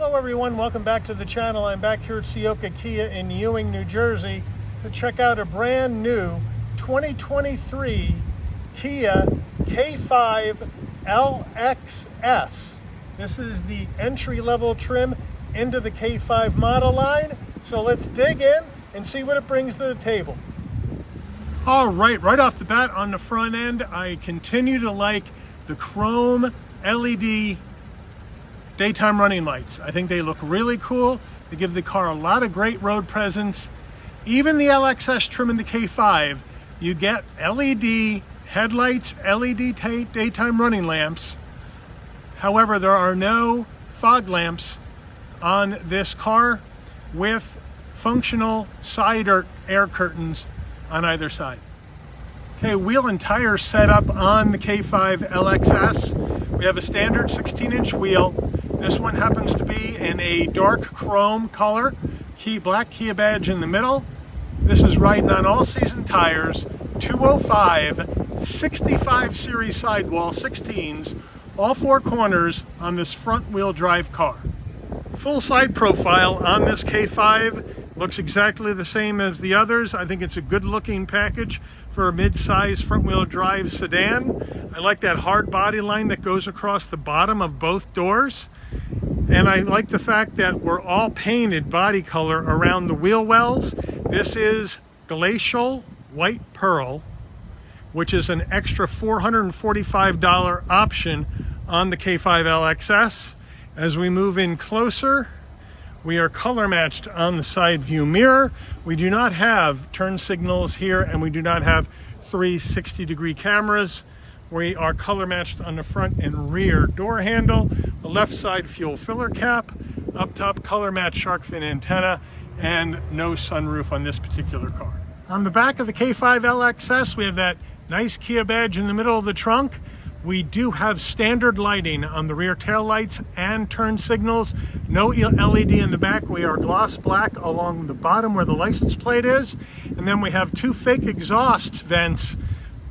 Hello everyone, welcome back to the channel. I'm back here at Ciocca Kia in Ewing, New Jersey to check out a brand new 2023 Kia K5 LXS. This is the entry-level trim into the K5 model line. So let's dig in and see what it brings to the table. All right off the bat on the front end, I continue to like the chrome LED daytime running lights. I think they look really cool. They give the car a lot of great road presence. Even the LXS trim in the K5, you get LED headlights, LED daytime running lamps. However, there are no fog lamps on this car with functional side air curtains on either side. Okay, wheel and tire setup on the K5 LXS. We have a standard 16-inch wheel. This one happens to be in a dark chrome color, black Kia badge in the middle. This is riding on all-season tires, 205, 65 series sidewall 16s, all four corners on this front-wheel drive car. Full side profile on this K5 looks exactly the same as the others. I think it's a good-looking package for a mid-size front-wheel drive sedan. I like that hard body line that goes across the bottom of both doors. And I like the fact that we're all painted body color around the wheel wells. This is Glacial White Pearl, which is an extra $445 option on the K5 LXS. As we move in closer, we are color matched on the side view mirror. We do not have turn signals here, and we do not have 360-degree cameras. We are color matched on the front and rear door handle, the left side fuel filler cap, up top color matched shark fin antenna, and no sunroof on this particular car. On the back of the K5 LXS, we have that nice Kia badge in the middle of the trunk. We do have standard lighting on the rear tail lights and turn signals. No LED in the back. We are gloss black along the bottom where the license plate is. And then we have two fake exhaust vents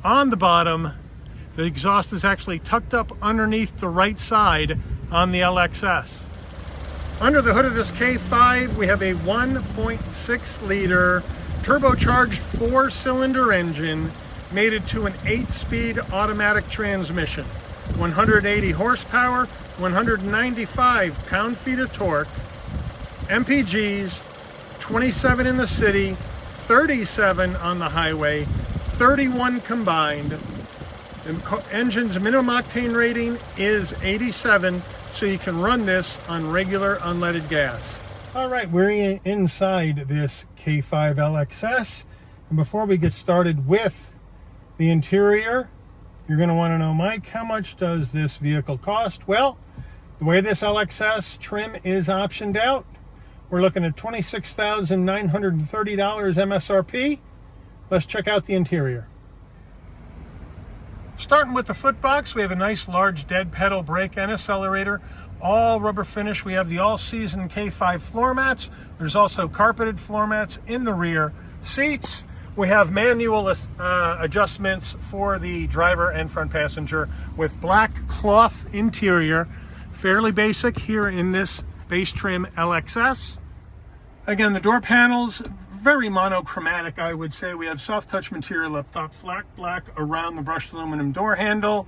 on the bottom. The exhaust is actually tucked up underneath the right side on the LXS. Under the hood of this K5, we have a 1.6 liter turbocharged 4-cylinder engine mated to an 8-speed automatic transmission. 180 horsepower, 195 pound-feet of torque, MPGs, 27 in the city, 37 on the highway, 31 combined. The engine's minimum octane rating is 87, so you can run this on regular unleaded gas. All right, we're inside this K5 LXS. And before we get started with the interior, you're going to want to know, Mike, how much does this vehicle cost? Well, the way this LXS trim is optioned out, we're looking at $26,930 MSRP. Let's check out the interior. Starting with the footbox, we have a nice large dead pedal brake and accelerator, all rubber finish. We have the all-season K5 floor mats. There's also carpeted floor mats in the rear seats. We have manual adjustments for the driver and front passenger with black cloth interior. Fairly basic here in this base trim LXS. Again, the door panels, very monochromatic, I would say. We have soft touch material up top, flat black around the brushed aluminum door handle.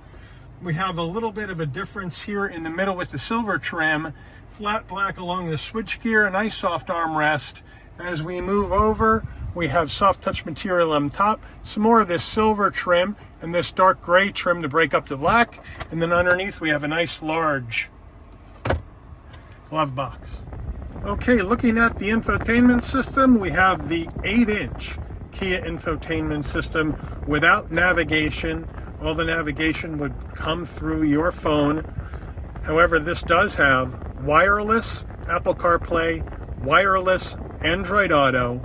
We have a little bit of a difference here in the middle with the silver trim, flat black along the switchgear, a nice soft armrest. As we move over, we have soft touch material on top, some more of this silver trim and this dark gray trim to break up the black. And then underneath we have a nice large glove box. Okay, looking at the infotainment system, we have the 8-inch Kia infotainment system without navigation. All the navigation would come through your phone. However, this does have wireless Apple CarPlay, wireless Android Auto,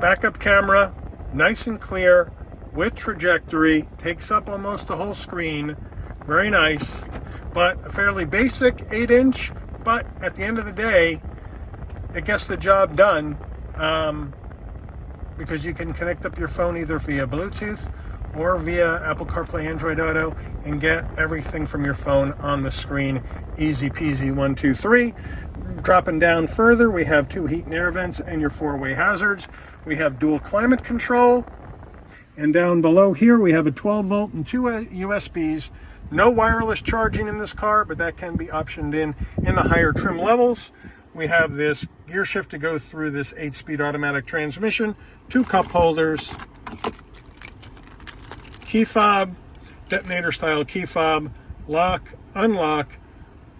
backup camera, nice and clear with trajectory, takes up almost the whole screen. Very nice, but a fairly basic 8-inch, but at the end of the day, it gets the job done because you can connect up your phone either via Bluetooth or via Apple CarPlay, Android Auto, and get everything from your phone on the screen. Easy peasy, 1, 2, 3. Dropping down further, we have 2 heat and air vents and your 4-way hazards. We have dual climate control. And down below here, we have a 12 volt and 2 USBs. No wireless charging in this car, but that can be optioned in the higher trim levels. We have this gear shift to go through this 8-speed automatic transmission, 2 cup holders, key fob, detonator style key fob, lock, unlock,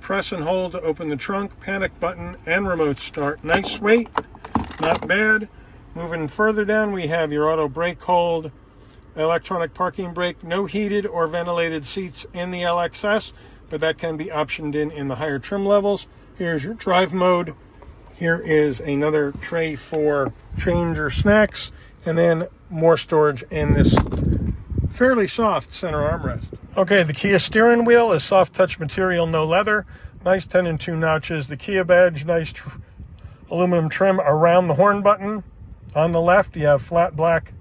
press and hold to open the trunk, panic button, and remote start. Nice weight, not bad. Moving further down, we have your auto brake hold, electronic parking brake, no heated or ventilated seats in the LXS, but that can be optioned in the higher trim levels. Here's your drive mode. Here is another tray for change or snacks, and then more storage in this fairly soft center armrest. Okay, the Kia steering wheel is soft touch material, no leather. Nice 10 and 2 notches. The Kia badge, nice aluminum trim around the horn button. On the left, you have flat black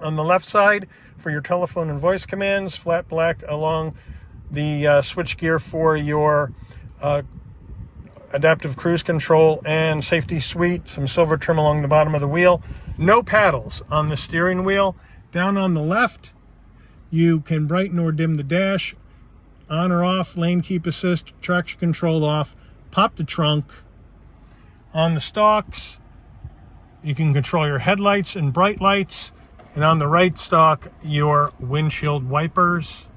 on the left side for your telephone and voice commands, flat black along the switch gear for your adaptive cruise control and safety suite, some silver trim along the bottom of the wheel. No paddles on the steering wheel. Down on the left, you can brighten or dim the dash, on or off, lane keep assist, traction control off, pop the trunk. On the stalks, you can control your headlights and bright lights, and on the right stalk, your windshield wipers.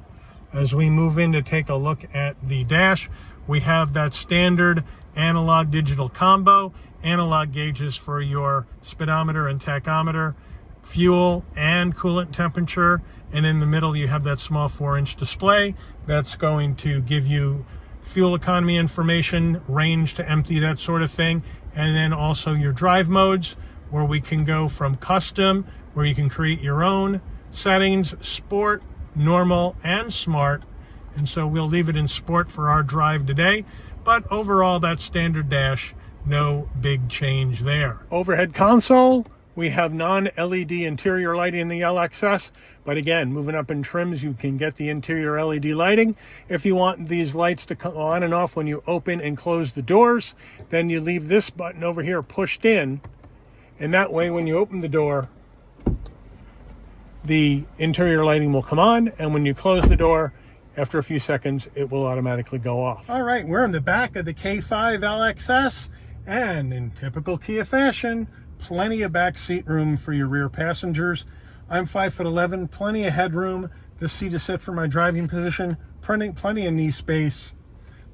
As we move in to take a look at the dash, we have that standard analog digital combo, analog gauges for your speedometer and tachometer, fuel and coolant temperature, and in the middle you have that small 4-inch display that's going to give you fuel economy information, range to empty, that sort of thing, and then also your drive modes, where we can go from custom, where you can create your own settings, sport, normal, and smart. And so we'll leave it in sport for our drive today, but overall that standard dash, no big change there. Overhead console, we have non-LED interior lighting in the LXS, but again, moving up in trims, you can get the interior LED lighting. If you want these lights to come on and off when you open and close the doors, then you leave this button over here pushed in, and that way when you open the door, the interior lighting will come on, and when you close the door, after a few seconds, it will automatically go off. All right, we're in the back of the K5 LXS, and in typical Kia fashion, plenty of back seat room for your rear passengers. I'm 5'11", plenty of headroom. This seat is set for my driving position, plenty of knee space,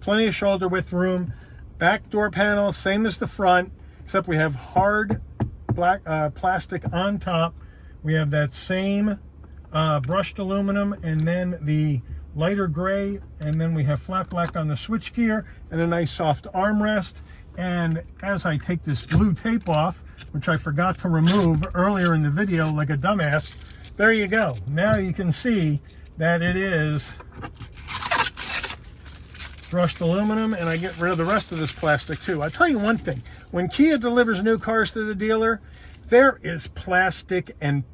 plenty of shoulder width room. Back door panel, same as the front, except we have hard black plastic on top. We have that same brushed aluminum, and then the lighter gray, and then we have flat black on the switch gear and a nice soft armrest. And as I take this blue tape off, which I forgot to remove earlier in the video like a dumbass, there you go. Now you can see that it is brushed aluminum, and I get rid of the rest of this plastic too. I'll tell you one thing, when Kia delivers new cars to the dealer, there is plastic and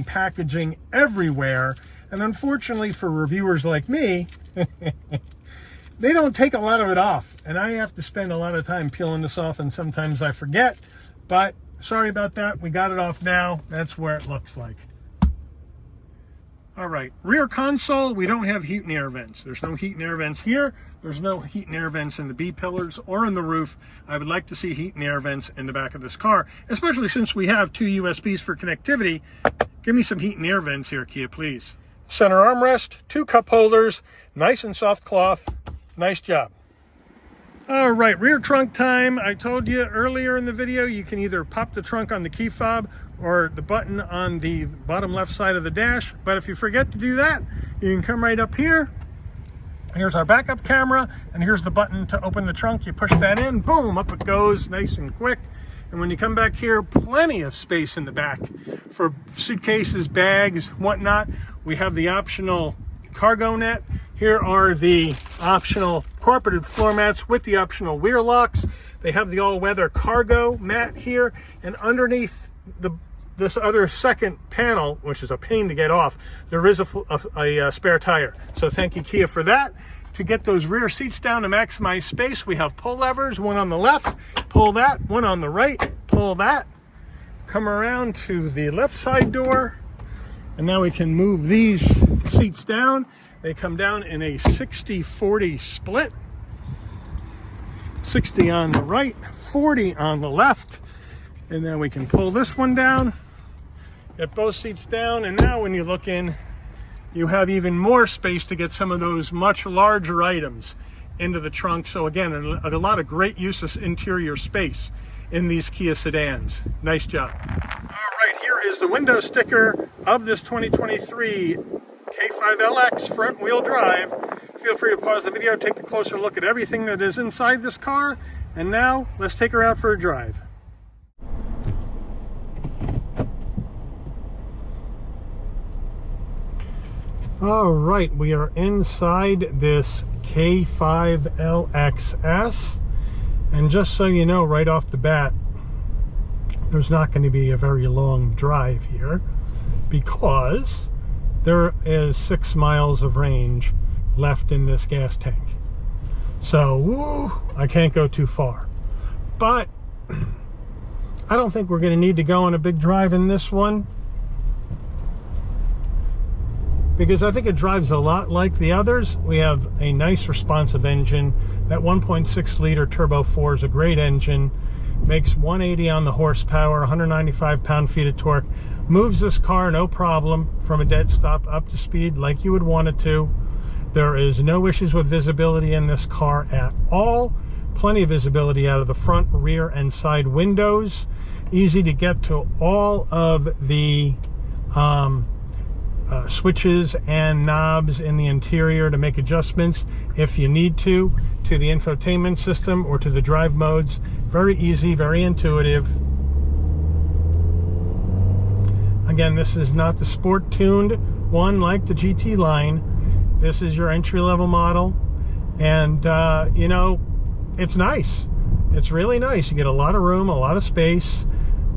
packaging everywhere. And unfortunately for reviewers like me, they don't take a lot of it off. And I have to spend a lot of time peeling this off, and sometimes I forget. But sorry about that. We got it off now. That's where it looks like. All right, rear console, we don't have heat and air vents. There's no heat and air vents here. There's no heat and air vents in the B pillars or in the roof. I would like to see heat and air vents in the back of this car, especially since we have 2 USBs for connectivity. Give me some heat and air vents here, Kia, please. Center armrest, 2 cup holders, nice and soft cloth. Nice job. All right, rear trunk time. I told you earlier in the video, you can either pop the trunk on the key fob or the button on the bottom left side of the dash. But if you forget to do that, you can come right up here. Here's our backup camera, and here's the button to open the trunk. You push that in, boom, up it goes, nice and quick. And when you come back here, plenty of space in the back for suitcases, bags, whatnot. We have the optional cargo net. Here are the optional carpeted floor mats with the optional rear locks. They have the all-weather cargo mat here, and underneath the this other second panel, which is a pain to get off, there is a spare tire. So thank you, Kia, for that. To get those rear seats down to maximize space, we have pull levers, one on the left, pull that, one on the right, pull that. Come around to the left side door, and now we can move these seats down. They come down in a 60-40 split. 60 on the right, 40 on the left. And then we can pull this one down, get both seats down, and now when you look in, you have even more space to get some of those much larger items into the trunk. So again, a lot of great use of interior space in these Kia sedans. Nice job. All right, here is the window sticker of this 2023 K5 LX front wheel drive. Feel free to pause the video, take a closer look at everything that is inside this car. And now let's take her out for a drive. All right, we are inside this K5 LXS, and just so you know right off the bat, there's not going to be a very long drive here because there is 6 miles of range left in this gas tank. So I can't go too far, but I don't think we're going to need to go on a big drive in this one, because I think it drives a lot like the others. We have a nice responsive engine. That 1.6 liter turbo 4 is a great engine. Makes 180 on the horsepower, 195 pound-feet of torque. Moves this car no problem from a dead stop up to speed like you would want it to. There is no issues with visibility in this car at all. Plenty of visibility out of the front, rear, and side windows. Easy to get to all of the switches and knobs in the interior to make adjustments if you need to the infotainment system or to the drive modes. Very easy, very intuitive. Again, this is not the sport tuned one like the GT line. This is your entry-level model, and you know, it's nice. It's really nice. You get a lot of room, a lot of space,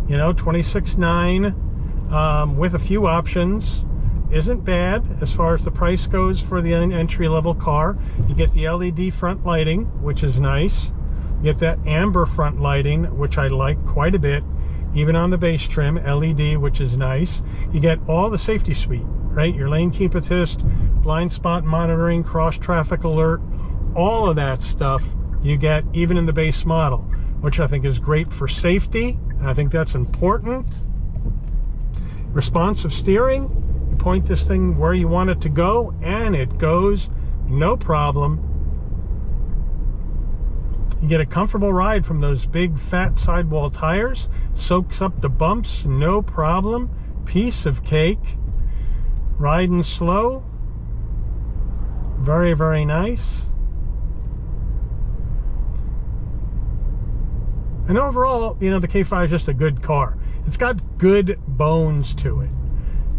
you know, 26.9 with a few options. Isn't bad as far as the price goes for the entry-level car. You get the LED front lighting, which is nice. You get that amber front lighting, which I like quite a bit, even on the base trim, LED, which is nice. You get all the safety suite, right? Your lane keep assist, blind spot monitoring, cross traffic alert, all of that stuff you get even in the base model, which I think is great for safety. And I think that's important. Responsive steering. Point this thing where you want it to go and it goes, no problem. You get a comfortable ride from those big fat sidewall tires. Soaks up the bumps, no problem. Piece of cake. Riding slow. Very, very nice. And overall, you know, the K5 is just a good car. It's got good bones to it.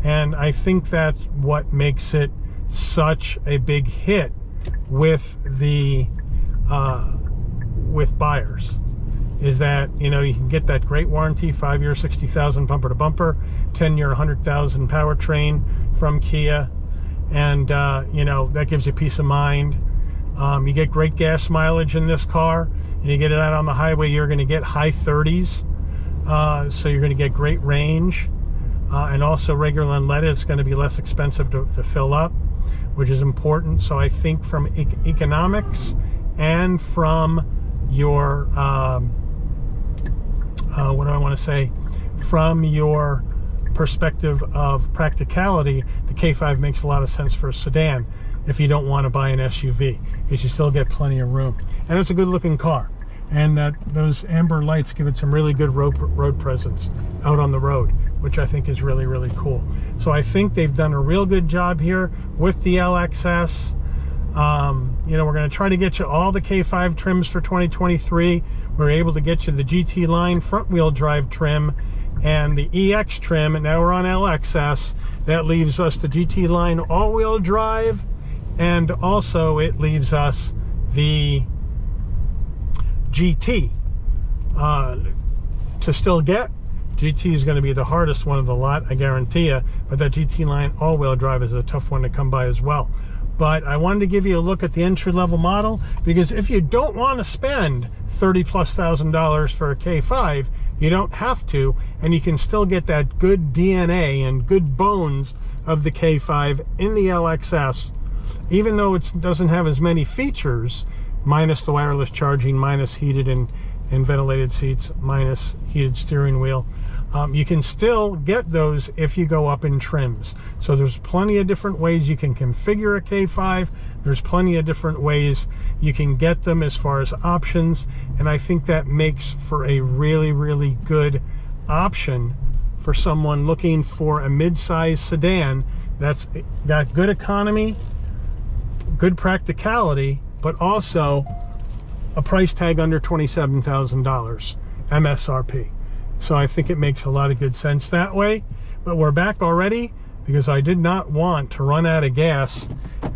And I think that's what makes it such a big hit with the with buyers, is that, you know, you can get that great warranty, 5-year, 60,000 bumper to bumper, 10-year, 100,000 powertrain from Kia, and you know, that gives you peace of mind. You get great gas mileage in this car, and you get it out on the highway, you're going to get high 30s, so you're going to get great range. And also regular unleaded, it's going to be less expensive to fill up, which is important. So I think from economics and from your, what do I want to say? From your perspective of practicality, the K5 makes a lot of sense for a sedan if you don't want to buy an SUV, because you still get plenty of room. And it's a good looking car. And those amber lights give it some really good road presence out on the road, which I think is really, really cool. So I think they've done a real good job here with the LXS. You know, we're going to try to get you all the K5 trims for 2023. We're able to get you the GT line front wheel drive trim and the EX trim, and now we're on LXS. That leaves us the GT line all-wheel drive, and also it leaves us the GT to still get. GT is going to be the hardest one of the lot, I guarantee you, but that GT line all-wheel drive is a tough one to come by as well. But I wanted to give you a look at the entry-level model, because if you don't want to spend $30,000+ for a K5, you don't have to, and you can still get that good DNA and good bones of the K5 in the LXS, even though it doesn't have as many features, minus the wireless charging, minus heated and ventilated seats, minus heated steering wheel. You can still get those if you go up in trims. So there's plenty of different ways you can configure a K5. There's plenty of different ways you can get them as far as options. And I think that makes for a really, really good option for someone looking for a mid-size sedan that's got good economy, good practicality, but also a price tag under $27,000 MSRP. So I think it makes a lot of good sense that way. But we're back already because I did not want to run out of gas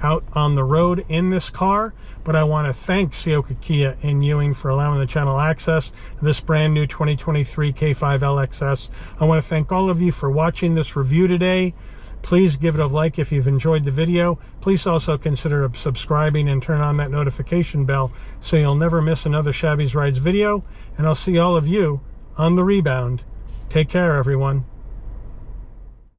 out on the road in this car. But I want to thank Ciocca Kia in Ewing for allowing the channel access to this brand new 2023 K5 LXS. I want to thank all of you for watching this review today. Please give it a like if you've enjoyed the video. Please also consider subscribing and turn on that notification bell so you'll never miss another Shabby's Rides video. And I'll see all of you on the rebound. Take care, everyone.